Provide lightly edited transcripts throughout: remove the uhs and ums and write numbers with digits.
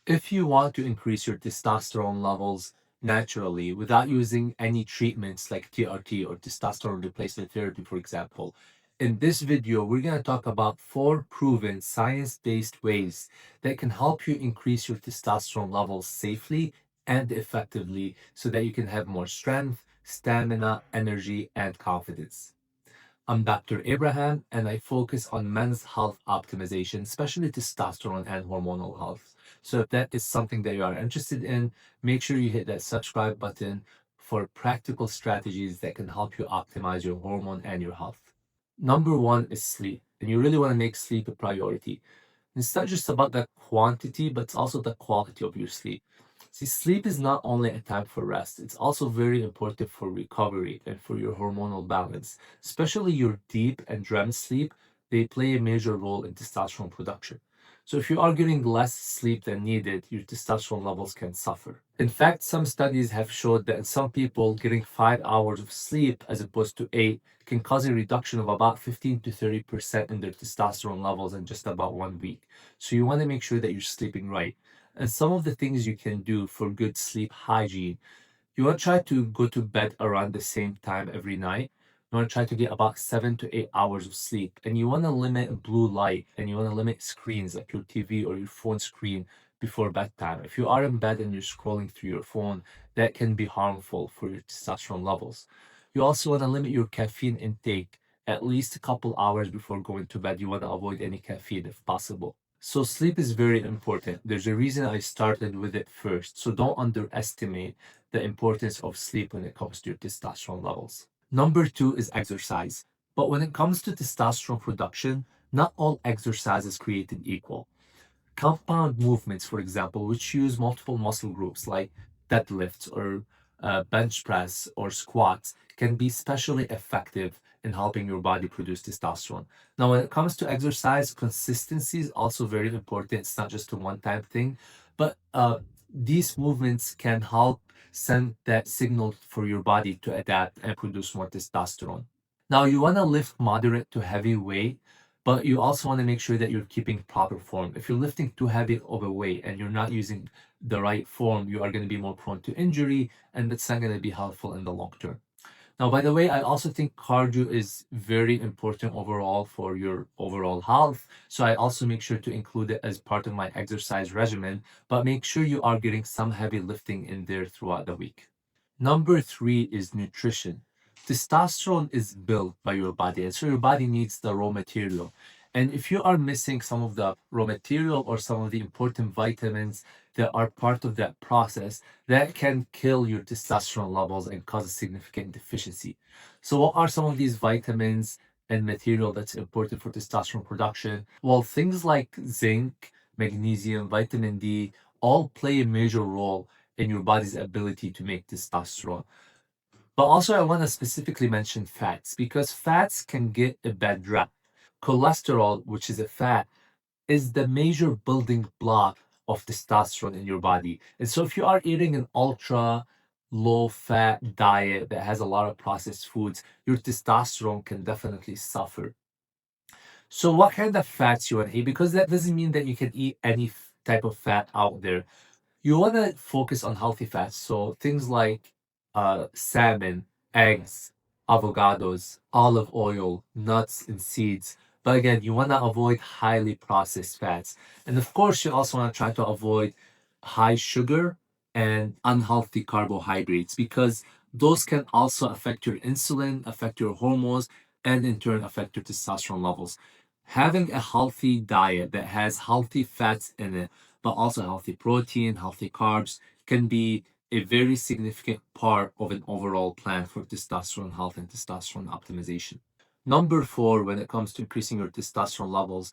If you want to increase your testosterone levels naturally without using any treatments like TRT or testosterone replacement therapy, for example, in this video, we're going to talk about 4 proven science-based ways that can help you increase your testosterone levels safely and effectively so that you can have more strength, stamina, energy, and confidence. I'm Dr. Abraham, and I focus on men's health optimization, especially testosterone and hormonal health. So, if that is something that you are interested in, make sure you hit that subscribe button for practical strategies that can help you optimize your hormone and your health. Number one is sleep, and you really want to make sleep a priority. It's not just about the quantity, but it's also the quality of your sleep. See, sleep is not only a time for rest, it's also very important for recovery and for your hormonal balance. Especially your deep and REM sleep, they play a major role in testosterone production. So if you are getting less sleep than needed, your testosterone levels can suffer. In fact, some studies have showed that in some people, getting 5 hours of sleep as opposed to 8 can cause a reduction of about 15 to 30% in their testosterone levels in just about 1 week. So you want to make sure that you're sleeping right. And some of the things you can do for good sleep hygiene, you want to try to go to bed around the same time every night. You want to try to get about 7 to 8 hours of sleep. And you want to limit blue light and you want to limit screens like your TV or your phone screen before bedtime. If you are in bed and you're scrolling through your phone, that can be harmful for your testosterone levels. You also want to limit your caffeine intake at least a couple hours before going to bed. You want to avoid any caffeine if possible. So sleep is very important. There's a reason I started with it first. So don't underestimate the importance of sleep when it comes to your testosterone levels. Number two is exercise. But when it comes to testosterone production, not all exercise is created equal. Compound movements, for example, which use multiple muscle groups like deadlifts or bench press or squats, can be especially effective in helping your body produce testosterone. Now, when it comes to exercise, consistency is also very important. It's not just a one time thing, but these movements can help send that signal for your body to adapt and produce more testosterone. Now, you want to lift moderate to heavy weight, but you also want to make sure that you're keeping proper form. If you're lifting too heavy of a weight and you're not using the right form, you are going to be more prone to injury, and that's not going to be helpful in the long term. Now, by the way, I also think cardio is very important overall for your overall health. So I also make sure to include it as part of my exercise regimen, but make sure you are getting some heavy lifting in there throughout the week. Number three is nutrition. Testosterone is built by your body, and so your body needs the raw material. And if you are missing some of the raw material or some of the important vitamins that are part of that process, that can kill your testosterone levels and cause a significant deficiency. So, what are some of these vitamins and material that's important for testosterone production? Well, things like zinc, magnesium, vitamin D all play a major role in your body's ability to make testosterone. But also, I want to specifically mention fats because fats can get a bad rap. Cholesterol, which is a fat, is the major building block of testosterone in your body. And so, if you are eating an ultra low fat diet that has a lot of processed foods, your testosterone can definitely suffer. So, what kind of fats you want to eat? Because that doesn't mean that you can eat any type of fat out there. You want to focus on healthy fats. So things like salmon, eggs, avocados, olive oil, nuts, and seeds. But again, you want to avoid highly processed fats. And of course, you also want to try to avoid high sugar and unhealthy carbohydrates because those can also affect your insulin, affect your hormones, and in turn affect your testosterone levels. Having a healthy diet that has healthy fats in it but also healthy protein, healthy carbs can be a very significant part of an overall plan for testosterone health and testosterone optimization. Number four, when it comes to increasing your testosterone levels,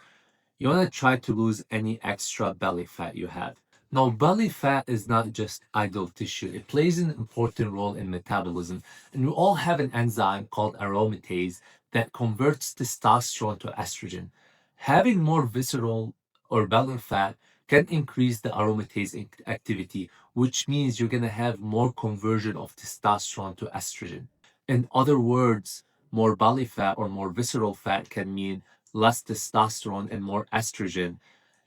you want to try to lose any extra belly fat you have. Now, belly fat is not just idle tissue, it plays an important role in metabolism. And we all have an enzyme called aromatase that converts testosterone to estrogen. Having more visceral or belly fat can increase the aromatase activity, which means you're going to have more conversion of testosterone to estrogen. In other words, more belly fat or more visceral fat can mean less testosterone and more estrogen.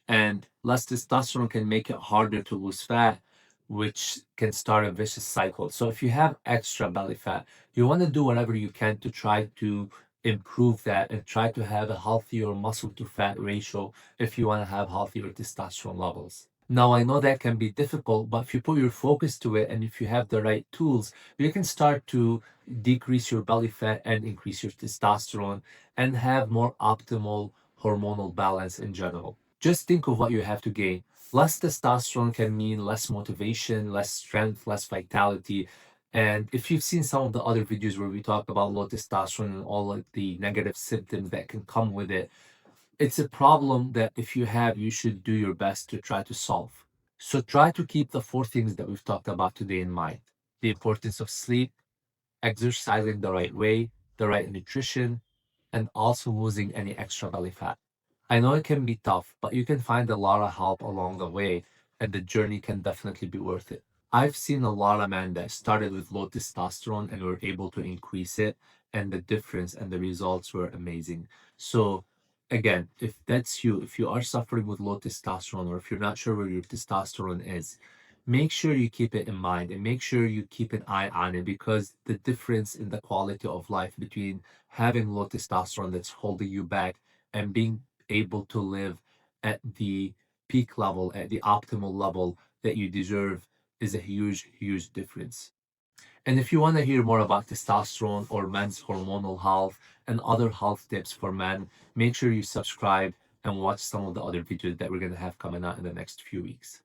And less testosterone can make it harder to lose fat, which can start a vicious cycle. So if you have extra belly fat, you want to do whatever you can to try to improve that and try to have a healthier muscle to fat ratio if you want to have healthier testosterone levels. Now, I know that can be difficult, but if you put your focus to it and if you have the right tools, you can start to decrease your belly fat and increase your testosterone and have more optimal hormonal balance in general. Just think of what you have to gain. Less testosterone can mean less motivation, less strength, less vitality. And if you've seen some of the other videos where we talk about low testosterone and all of the negative symptoms that can come with it, it's a problem that if you have, you should do your best to try to solve. So try to keep the four things that we've talked about today in mind: the importance of sleep, exercising the right way, the right nutrition, and also losing any extra belly fat. I know it can be tough, but you can find a lot of help along the way, and the journey can definitely be worth it. I've seen a lot of men that started with low testosterone and were able to increase it, and the difference and the results were amazing. So, again, if that's you, if you are suffering with low testosterone, or if you're not sure where your testosterone is, make sure you keep it in mind and make sure you keep an eye on it, because the difference in the quality of life between having low testosterone that's holding you back and being able to live at the peak level, at the optimal level that you deserve, is a huge, huge difference. And if you want to hear more about testosterone or men's hormonal health and other health tips for men, make sure you subscribe and watch some of the other videos that we're going to have coming out in the next few weeks.